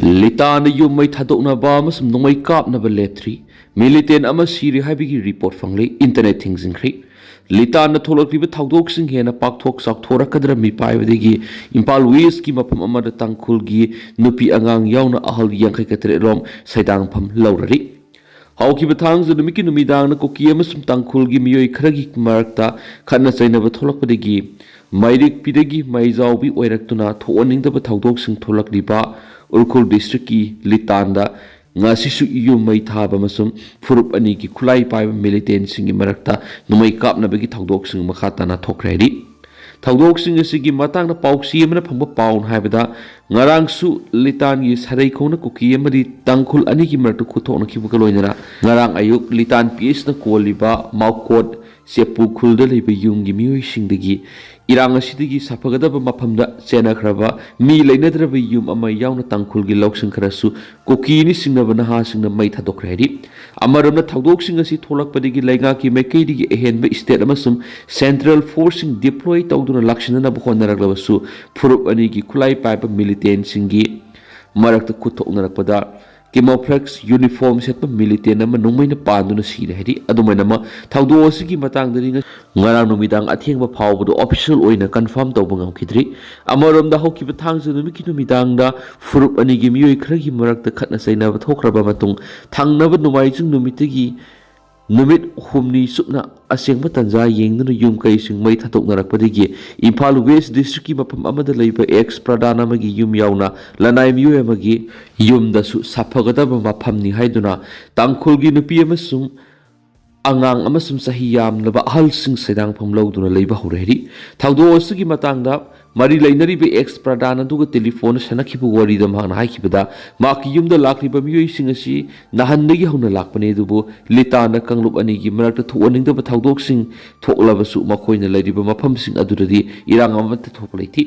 Litana yumay thadoknaba amasum nongmay kapnaba lepthri militant ama siri haibigi report fangli internet things inkri Litana tholokliba thawdoksing hena pakthok sakthora mi paibadigi Impal West ki mapam amada tangkhulgi nupi angang yauna ahal yangkai katre rom saidang pham laurari Haukiba thangzu numiki numidang na koki amasum tangkhulgi miyoi kharagi marakta khanna chainaba tholokpadigi Mairik pidagi maizaubi oiraktuna thooningdaba thawdoksing tholakliba Urkhul district ki Litanda ngasisu yumai thaba masum furup ani ki khulai pai militant singi marakta numai kapna bagi thawdok sing makhata na thokraidi thawdok sing asigi matang na pauksi amana phangba paun haibada ngarang su Litan gi sarai khona kuki amadi tangkhul ani ki martu khuthona ki bukaloinara ngarang ayuk Litan PS na koliba maukot sepu khulda leiba yumgi mioi singdagi Irang asidigi sapagadaba maphamda chenakraba mi leinadraba yum ama yauna tangkhulgi loksing kharasu kokini singnaba naha singna mai thadokraidi amaramna thawdoksing asi tholakpadigi laiga ki mekaidigi ehenba state amasum central forcing deploy tawduna lakshinana bkhonaraklabasu furup ani gi khulai paipa militant singi marakta kuthoknarakpada Camouflage uniform setpa militant ama nongmaina panduna sire hedi adumaina ma thawdo asigi matangdari ngarang numidang athengba phawbadu official oina confirm tawba ngamkhidri amaramda hokiba thangju numiki numidangda furup ani gi miyoi khragi marakta khatna sainaba thokraba matung thangnaba numaijing numitigi numit humni sukna asengba tanja yengduna yum kai sing mai thatoknarakpadigi Impal West district ki mapam amada leiba ex pradana magi yum yauna lanai miyoi amagi yumda su saphagadaba maphamni haiduna tangkhulgi nupi amasum angang amasum sahi yamlaba ahal sing sedang pham lawduna leiba horeri thawdo asigi matangda mari lainaribe ex pradana duga telephone sanakhibu wari da mahna haikibada maki yumda lakriba miyoi sing asi nahandagi hona lakpane dubu Litana kanglup ani gi marakta thoaningda ba thawdok sing thoklabasu makoina lairiba mafam sing aduradi irang amata thoklaithi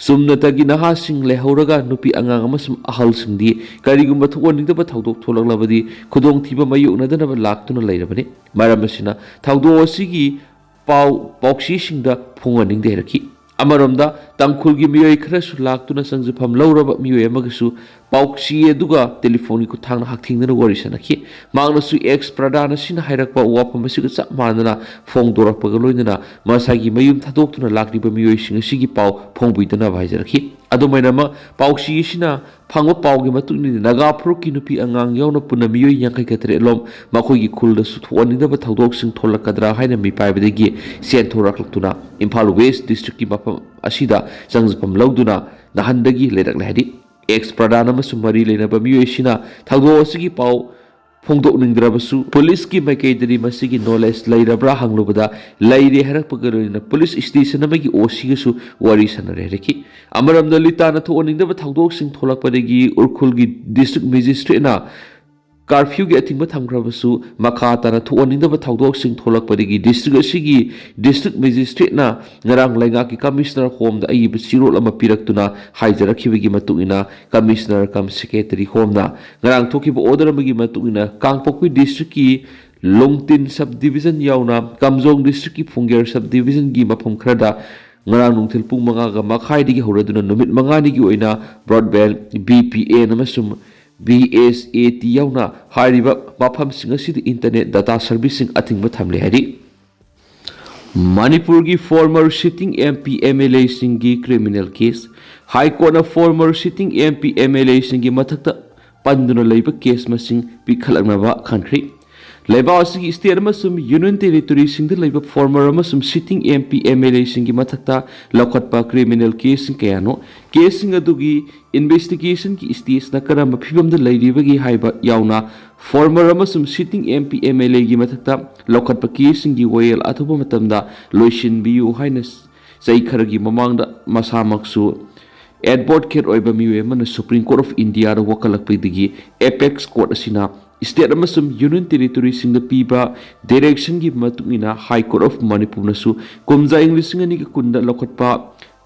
sumnatagi naha sing lehoraga nupi angang amasum ahal singdi karigumba thoaningda ba thawdok tholaklabadi khudong thiba mayuknadana ba laktuna lairabani maramasina thawdo asigi pauksi singda phunganingde heraki Amaramda tangkhulgi miyoi kharasu laktuna sangjifam lauraba miyoi amagasu pauksi eduga telefoni ku thangna hakthingna wari sanakhi mangnasu ex pradana sina hairakpa wapam asiga chap manana phongdorakpaga loinana masagi mayum thadoktuna lakriba miyoi singa sigi pau phongbuidana bhaijarakhi adumaina ma pauksi sina phangwa paugi matuni naga phurki nupi angang yauna puna miyoi yankai katre lom makoigi khulda su thoaningdaba thaudok sing tholakadra haina mi paibadagi sen thoraklaktuna Impal West district ki mapam asida sangjipam lauduna nahandagi lerak lahadi ex pradana masumari lenaba miyoi sina thawdo asigi pau phongdok ningdrabasu police ki maikaidari masigi knowledge lairabra hanglubada laire harakpagarina police station amagi OC su wari sanare reki amaramda Litana thoaningdaba thawdok sing tholakpadagi Urkhulgi district magistrate na curfew gi athingba thamgrabasu makhatana thoaningdaba thawdok sing tholakpadagi district asigi district magistrate na ngarang lainga ki commissioner home da ayi sirol ama piraktuna haijarakhibi matungina commissioner kam secretary home na ngarang thokiba order amagi matungina Kangpokpi district ki Longtin subdivision yauna Kamjong district ki Phungger subdivision gi mafam khrada ngarang nungthil pung manga ga makhai digi horaduna numit manga ni gi oina broadband BPA namasum BSAT yauna hariba mafam singa sid internet data servicing athingba thamle hari Manipur ki former sitting MP MLA singi criminal case High Court na former sitting MP MLA singi mathakta panduna leiba case masing pikhalaknaba country Leba asigi state amasum union territory singda leiba former amasum sitting MP MLA singi mathakta lakhatpa criminal case sing kayano case sing adugi investigation ki stage na karamba phibamda leiribagi haiba yauna former amasum sitting MP MLA gi mathakta lakhatpa case sing gi wayel athuba matamda loishin biu haina sai kharagi mamangda masamaksu advocate oiba miwe mana Supreme Court of India ra wakalakpidigi apex court asina state amasum union territory singda piba direction gi matungina High Court of Manipur nasu kumja English ngani ki kunda lokhatpa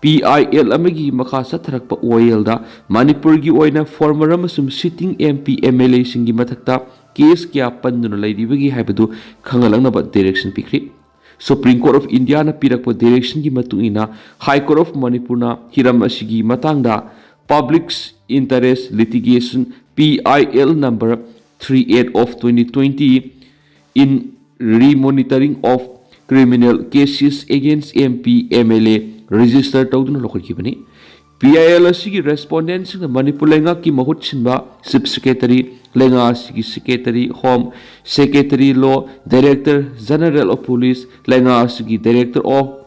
PIL amagi makha satharakpa OIL da Manipur gi oina former amasum sitting MP MLA singi mathakta case kya panduna lairibagi haibadu khangalangnaba direction pikri Supreme Court of India na pirakpa direction gi matungina High Court of Manipur na hiram asigi matangda public Interest Litigation PIL number 38 of 2020 in remonitoring of criminal cases against MP MLA registered tawduna lokhikibani PIL asigi respondents na Manipur lenga ki mahut sinba Chief Secretary lenga asigi Secretary Home Secretary Law Director General of Police lenga asigi Director of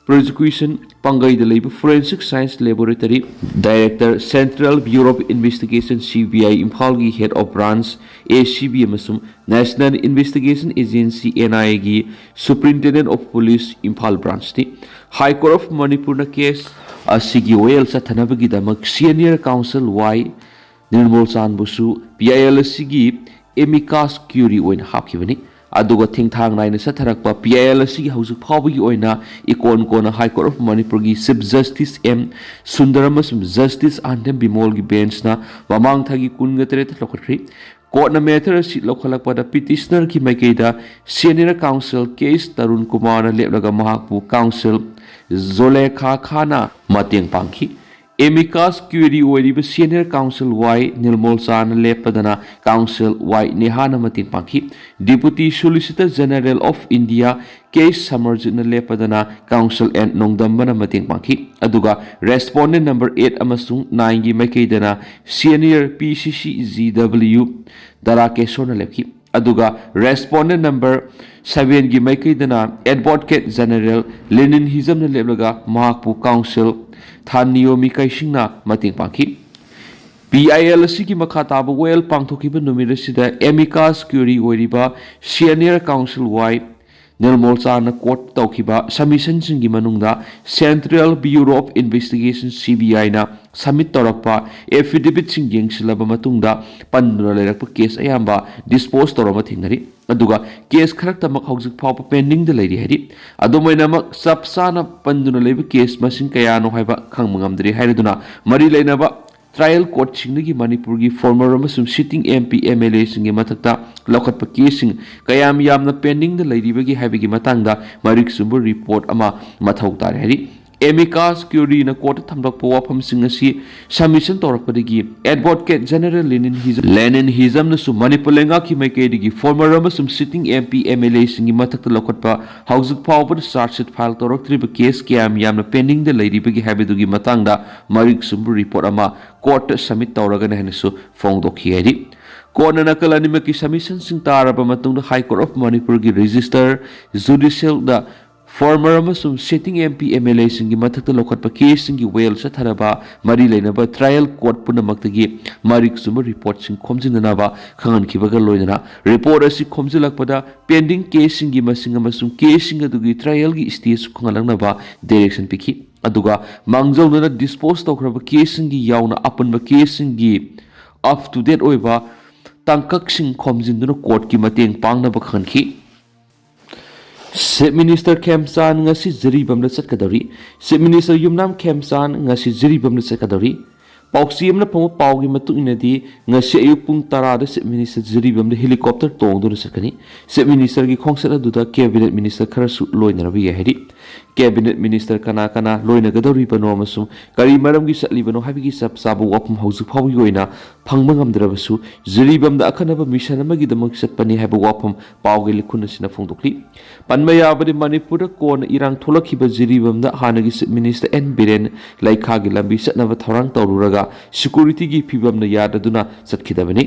Prosecution Pangai the Labor Forensic Science Laboratory Director Central Bureau of Investigation CBI Imphalgi Head of Branch ACB amasum National Investigation Agency NIA gi Superintendent of Police Imphal Branch ni High Court of Manipur na case asigi oil sa thanabagi damak Senior Counsel Y Nirmal Chan busu PIL asigi amicus curiae oina hapkibani aduga thingthang naina satharakpa PIL asigi haujuk phawbagi oina ikon kona High Court of Manipur gi Chief Justice M Sundaram Justice Andem Bimol gi bench na mamang thagi kunga teret lokhathri court na matter si lokhalakpa da petitioner ki maikeida Senior Counsel case Tarun Kumar na leplaga mahakpu counsel Zolekha Khana mateng pangki amicus curiae oiriba Senior Counsel Y Nirmal Chan lepadana Counsel Y Nehana mateng pangki Deputy Solicitor General of India case Samarjit na lepadana Counsel N Nongdambana mateng pangki aduga respondent number 8 amasung 9 gi maikeidana Senior PCC ZW Darakesho na lepki aduga respondent number 7 gi maikeidana Advocate General Lenin Hizam na leplaga mahakpu counsel Thaniomi Kaisingna mateng pangki PIL asigi makha taba well pangthokiba numirasida amicus curiae oiriba Senior Counsel Y Nirmal Chan na court tawkiba submission singi manungda Central Bureau of Investigation CBI na submit torakpa affidavit sing yengsilaba matungda panduna lerakpa case ayamba dispose torama thingnari aduga case kharakta mak haujuk phawpa pending de leiri hedi adomaina mak sapsana panduna leiba case masing kaya no haiba khangmangamdri hairaduna mari leinaba trial court singi Manipur gi former amasum sitting MP MLA singi mathakta lokhatpa case sing kayam yamna pending de leiribagi haibagi matangda marik sumbu report ama mathau tare hedi amicus curiae na court thamlakpa wafam sing asi submission torakpadagi Advocate General Lenin Hizam na su Manipur lenga ki maikeidigi former amasum sitting MP MLA singi mathakta lokhatpa haujuk phawpa charge sheet file toraktriba case kayam yamna pending de leiribagi haibadugi matangda marik sumbu report ama court submit tauragana henasu fongdokhi haidi court na nakal animaki submission sing taraba matungda High Court of Manipur gi register judicial da former amasum sitting MP MLA singi mathakta lokhatpa case singi well sa tharaba mari leinaba trial court punamakdagi marik sumba report sing khomjinanaba khangan khibaga loinana report asi khomjilakpada pending case singi masing amasum case singa dugi trial gi stage khongalangnaba direction pikhi aduga mangjauna dispose tokraba case singi yauna apanba case singi up to date oiba tangkak sing khomjinduna court ki mateng pangnaba khanki Chief Minister Khemchan ngasi jiribam na chatkadari Chief Minister Yumnam Khemchan ngasi jiribam na chatkadari pauksi amna phamu paugi matu inadi ngasi ayuk pung 10 da Chief Minister jiribam na helicopter tongduna chatkani Chief Minister gi khongsat aduda cabinet minister kharasu loinarabi yahidi cabinet minister kana kana loinagadori bano amasum kari maram gi satli bano habigi sab sabu wapum hauju phawi goina phangmangam drabasu jiribam da akhanaba mission amagi damak satpani haba wapum paugi likhuna sina phongdokli panmaya bari Manipur kon irang tholakhiba jiribam da hanagi Chief Minister N Biren laikha gi lambi satnaba thorang tawruraga security gi phibam na yadaduna satkidabani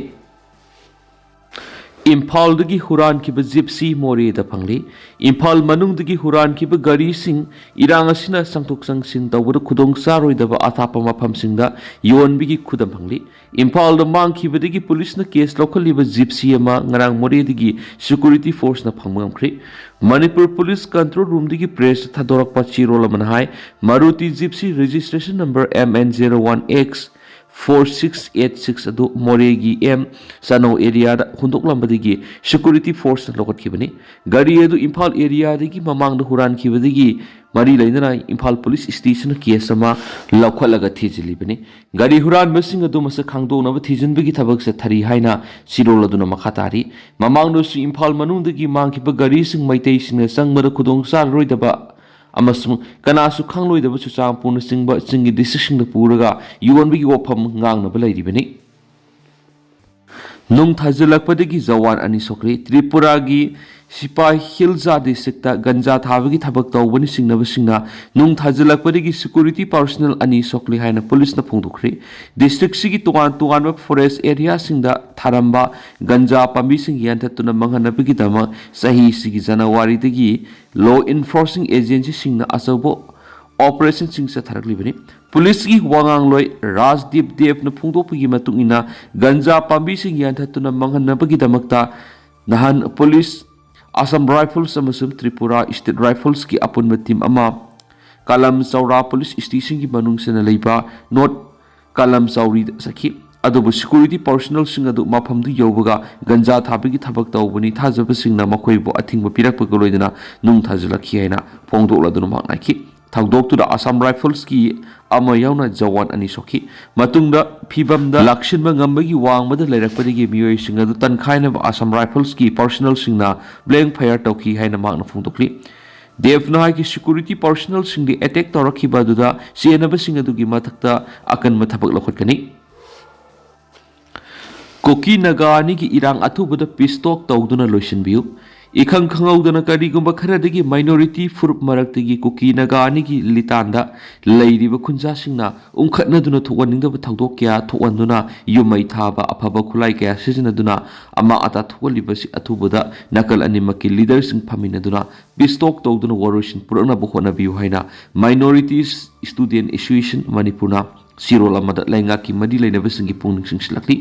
Imphal dagi huran kiba gypsy more da phangli Imphal manung dagi huran kiba gari sing irang asina sangthok sangsin tawbada khudong saroi daba athapa mafam singda yon bigi khudam phangli Imphal da mang kiba dagi police na case lokhaliba gypsy ama ngarang more dagi security force na phangmamkhri Manipur Police Control Room dagi press thadorakpa chirol manhai Maruti gypsy registration number MN01X 4686 adu Moregi M Sano area da hundok lambadigi security force lokat kibani gari adu Imphal area dagi mamang da huran kibadigi mari lainana Imphal police station case ama lakhalaga thijilibani gari huran masing adu masa khangdo na thijinbagi thabak se thari haina sirol aduna makhatari mamang no si Imphal manung dagi mang kiba gari sing maitei sing sangmada khudong sar roidaba ꯑꯃꯁꯨꯡ ꯀꯅꯥꯁꯨ ꯈꯪꯂꯣꯏꯗꯕ ꯆꯨꯔꯆꯥꯟꯄꯨꯔꯅꯆꯤꯡꯕ ꯆꯤꯡꯒꯤ ꯗꯤꯁꯇ꯭ꯔꯤꯛꯁꯤꯡꯗ ꯄꯨꯔꯒ ꯌꯣꯟꯕꯒꯤ ꯋꯥꯐꯝ ꯉꯥꯡꯅꯕ ꯂꯩꯔꯤꯕꯅꯤ꯫ ꯅꯨꯡ ꯊꯥꯖꯤꯜꯂꯛꯄꯗꯒꯤ ꯖꯋꯥꯟ ꯑꯅꯤ ꯁꯣꯛꯈ꯭ꯔꯦ꯫ ꯇ꯭ꯔꯤꯄꯨꯔꯥꯒꯤ ꯁꯤꯄꯥꯏ ꯍꯤꯜꯖꯥ ꯗꯤꯁꯇ꯭ꯔꯤꯛꯇ ꯒꯟꯖꯥ ꯊꯥꯕꯒꯤ ꯊꯕꯛ ꯇꯧꯕꯅꯤ ꯆꯤꯡꯅꯕꯁꯤꯡꯅ ꯅꯨꯡ ꯊꯥꯖꯤꯜꯂꯛꯄꯗꯒꯤ ꯁꯦꯀ꯭ꯌꯨꯔꯤꯇꯤ ꯄꯥꯔꯁꯣꯅꯦꯜ ꯑꯅꯤ ꯁꯣꯛꯂꯤ ꯍꯥꯏꯅ ꯄꯨꯂꯤꯁꯅ ꯐꯣꯡꯗꯣꯛꯈ꯭ꯔꯦ꯫ ꯗꯤꯁꯇ꯭ꯔꯤꯛꯁꯤꯒꯤ ꯇꯣꯉꯥꯟ ꯇꯣꯉꯥꯟꯕ ꯐꯣꯔꯦꯁꯠ ꯑꯦꯔꯤꯌꯥꯁꯤꯡꯗ ꯊꯥꯔꯝꯕ ꯒꯟꯖꯥ ꯄꯥꯝꯕꯤꯁꯤꯡ ꯌꯥꯟꯊꯠꯇꯨꯅ ꯃꯥꯡꯍꯟꯅꯕꯒꯤꯗꯃꯛ ꯆꯍꯤꯁꯤꯒꯤ ꯖꯅꯋꯥꯔꯤꯗꯒꯤ ꯂꯣ ꯏꯟꯐꯣꯔꯁꯤꯡ ꯑꯦꯖꯦꯟꯁꯤꯁꯤꯡꯅ ꯑꯆꯧꯕ ऑपरेशन चथरक्लिबनी पुलिस की वांगांगलोय राजदीप देवना फोंदोकपगी मतुंगिना गंजा पांबी सिंग यान्थतुना मंगन्नबगीदमक्ता नहान पुलिस असम राइफल्स अमसुम त्रिपुरा स्टेट राइफल्स की अपुनब टीम अमा कालम चौरा पुलिस स्टेशन की मनुंगसेना लेबा नॉर्थ कालम चौरी सखी अदुबु सिक्योरिटी पर्सनल सिंग अदु मफमदु यौबगा गंजा थाबगी थबक तौबनी थाजबसिंगना मखोइबु अथिंगबु पिरकपग लोइदना नुंग थाजलखि हैना फोंदोकलदुना मांगनाखि थाउदोक्तुदा असम राइफल्स की अमा यावना जवान अनि सोखी मतुंगदा फिबमदा लक्षिनबा ngambagi wangmada lerakpadigi miyoi singa du tanखाइनबा असम राइफल्स की पर्सनल सिंगना ब्लैंक फायर तौखी हैना मांगना फोंदोकली देवनाय की सिक्योरिटी पर्सनल सिंगदि अटैक तौरखिबादुदा सेनबा सिंगदुगी मथक्ता अकन मथबक लखटकनी कोकी नगानी की इरांग अथुबदा पिस्टॉक तौदुना लोइसिनबियु इखंग खंगौदना करिगुंबा खरदगी माइनॉरिटी फुरुप मरक्तगी कुकी नगानी की लितांदा लैरिबा खुंजासिंगना उंखटनदुना थोवनिंगदबा थौदोक क्या थोवनदुना युमै थाबा अफबा खुलाई क्या सिजनदुना अमा अता थोवलिबसि अथुबदा नकल अनिमकी लीडरसिंग फमिनदुना पिस्टॉक तौदुना वरोसिन पुरनबा होनबियु हैना माइनॉरिटीज स्टूडेंट एसोसिएशन मणिपुरना सिरोल अमदा लैंगा की मदी लेनबसिंगी पुंग सिंगसिलक्ली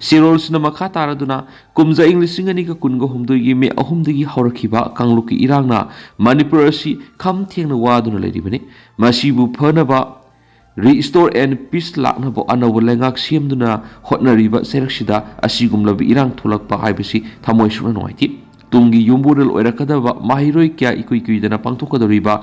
सिरोल्सना मखा तारदुना कुमजा इंग लिसिंग अनिगा कुनगा हुमदोगी मे अहुमदगी हौरखिबा कांगलुकी इरांगना मणिपुर असि खम थेंगना वादुना लेरिबने मसिबु फनबा रिस्टोर एंड पीस लाक्नबो अनव लैंगाक सेमदुना होटनरिबा सेरक्सिदा असिगुमलबि इरांग थोलकपा हाइबसि थमोय सुना नोइति तुंगी युम्बुरल ओइरकदबा माहिरोय क्या इकुइ कुइदना पांथोकदोरिबा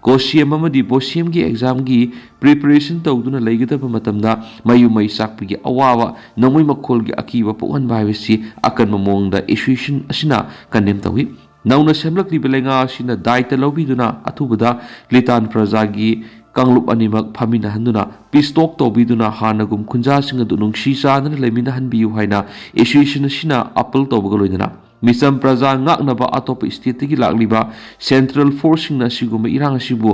कोशियम अमदि बोशियम की एग्जाम की प्रिपरेशन तौदुना लेगदबा मतमदा मयुमै साकपिगी अवावा नमोय मखोलगी अकीबा पोहनबा हाइबसि अकन मोंगदा एसोसिएशन असिना कनेम तौहि नौना सेमलक्लिबा लेंगा असिना दायित्व लौबिदुना अथुबदा लितान प्रजागी कांगलुप अनिमक फामिना हंदुना पिस्टॉक तौबिदुना हानगुम खुंजासिंग अदु नुंगसी चादना लेमिना हनबियु हाइना एसोसिएशन असिना अपील तौबगा लोइदना मिसम प्रजा ngaknaba atop state tagi lakliba central forcing na siguma irang asibu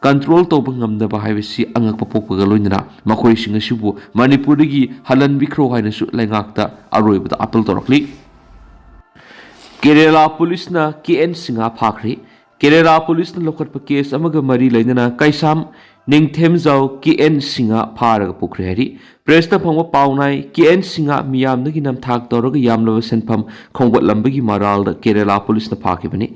control tawba ngamdaba haibasi angakpa pokpaga loinana makhoi singa sibu manipur dagi halan bikro haina su laingakta aroibada apel torokli Kerala police na KN singa phakri Kerala police na lokatpa case amaga mari lainana kaisam Ningthemzau KN singa pharaga pukri hari presta phangwa paunai KN singa miyamdagi namthak tawraga yamlaba senpham khongwatlambagi maralda Kerala police na phakibani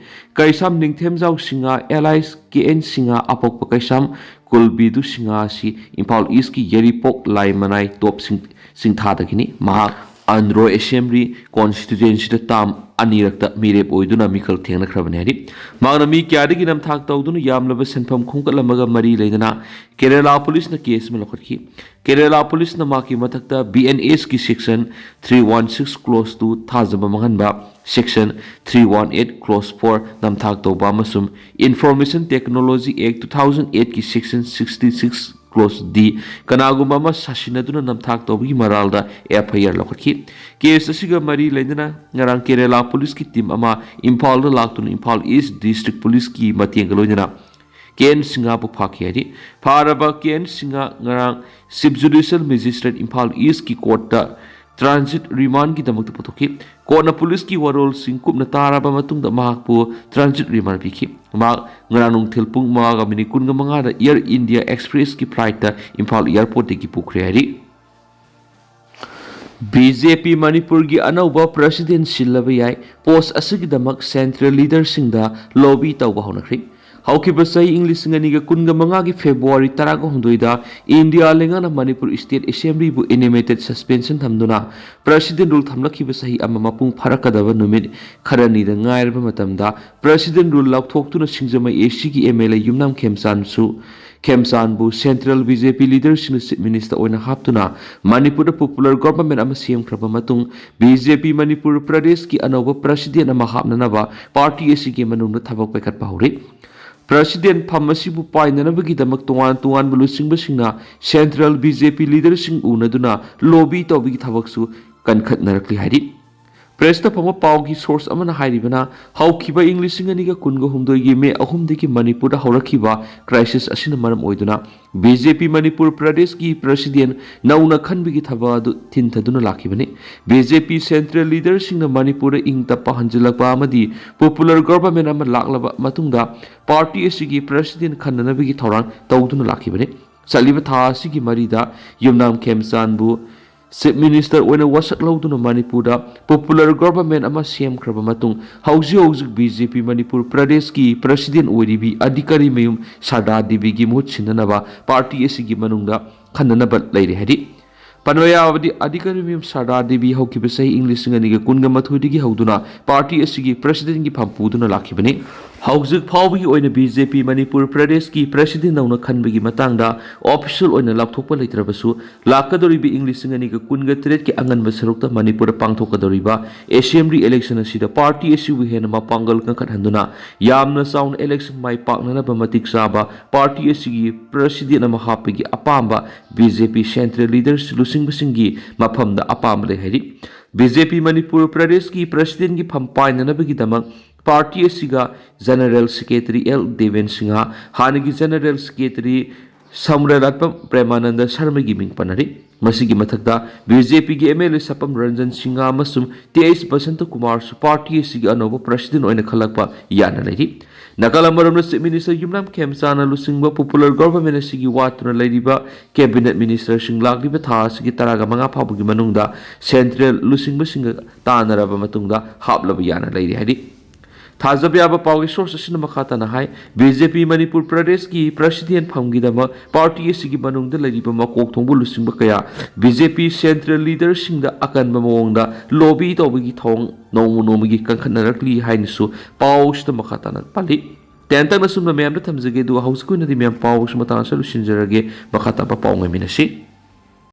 kaisam Ningthemzau singa allies KN singa apokpa kaisam kulbidu singa si Impal East ki Yeripok laimanai top singthadagini mahak Andro Assembly constituency da tam anirakta mirep oiduna mikal thengna khrabane hari magna mi kyadagi namthak tawduna yamlaba senpham khongkatlamaga mari leidana Kerala police na case ma lokhatkhi Kerala police na maki mathakta BNS ki section 316 clause 2 thajaba manganba section 318 clause 4 namthak tawba masum Information Technology Act 2008 ki section 66 clause D kanagumba ma sasinaduna namthak tawbi maralda FIR lokhatkhi case asiga mari leidana ngarang Kerala police की team अमा इम्फाल दा लाक्तुन Imphal east district police की मतेंग लोइना केन सिंगा बु फाखियारी फारबा केन सिंगा ngarang chief judicial magistrate Imphal east की court दा transit remand की दमक पतोखि कोर्ट पुलिस की वरोल सिंग कुपना ताराबा मतुंग दा महाकपु ट्रांजिट रिमांड पिखि मा ngarang थेलपुंग मागा मिनि कुनगा मंगा दा एयर इंडिया एक्सप्रेस की फ्लाइट दा इम्फाल एयरपोर्ट की पुखरियारी BJP Manipur की अनौबा प्रेसिडेंट सिल्लबा याय पोस्ट असिगिदमक सेंट्रल लीडर सिंगदा लॉबी तौबा होनख्रि हौखिबा सही English ngani kunga manga gi February 19 da India lengana Manipur State Assembly bu animated suspension thamduna president rule thamlakhiba sahi ama mapung pharakadaba numit kharani da ngairba matamda president rule laukthoktu na singjama AC ki MLA yumnam Khemsan bu Central BJP leadership minister oina haptuna Manipur popular government ama CM kraba matung BJP Manipur Pradesh ki anauba president ama hapnanaba party AC ki manung thabak pekat pahuri President Pham asibu painanabagidamag tungan bulusingna Central BJP leadership unaduna lobby tawbigi thabaksu kankhatnarakli hari. Presta phama paugi source amana hairibana haukiba Englishing aniga kunga humdoi me ahumdiki Manipur da haurakhiba crisis asina maram oiduna BJP Manipur Pradesh ki president nauna khanbigi thaba adu thintaduna lakhibani BJP central leader singna Manipur ing tappa hanjilakpa amadi popular government ama laklaba matungda party asigi president khananabigi thorang tawduna lakhibani saliba tha asigi marida yumnam khemchanbu Chief Minister oina wasak lauduna Manipurda popular government ama CM kraba matung hauji BJP Manipur Pradesh ki president oiribi adhikari mayum Sada Devi gi muhut sinanaba party asigi manungda khananaba leire hari Panoya abadi adhikari mayum Sada Devi haukiba sahi English ngani ga kunga mathudigi hauduna party asigi president gi phampuduna lakhibani haujuk phawbi oina BJP Manipur Pradesh ki president nauna khanbagi matangda official oina lapthokpa leitrabasu lakadoribi English ngani ga kunga tret ki angan basarukta Manipur pangthokadoriba assembly election asida party asu hena mapangal kangkhat handuna yamna sound election mai paknana bamatik saba party asigi president ama hapigi apamba BJP central leaders lusing basingi maphamda apamba lehari BJP Manipur Pradesh ki president ki phampai bagi damak party asiga general secretary L Deven Singha hanagi general secretary Samralatpam Premananda Sharma gi ming panari masigi mathakda BJP gi MLA Sapam Ranjan Singha masum TS Basanta Kumar su party asiga anoba president oina khalakpa yana lari Nagalammaram Chief Minister Yumnam Khemchana lusingba popular government asigi watuna lariba cabinet minister singlakliba tha asigi taraga manga phabugi manungda central lusingba singa tanaraba matungda haplaba yana lari hari Thazabiyaba Paugi source asina makhata na hai BJP Manipur Pradesh ki president phamgidama party asigi manungda lariba makok thongbu lusingba kaya BJP central leader singda akanba mawongda lobby tawbigi thong nomagi kankhannarakli hainisu pausda makhata na pali tentang nasumna mayamda thamjage du hausku na di mayam paus mata asalu sinjarage makhata pa pawngai minasi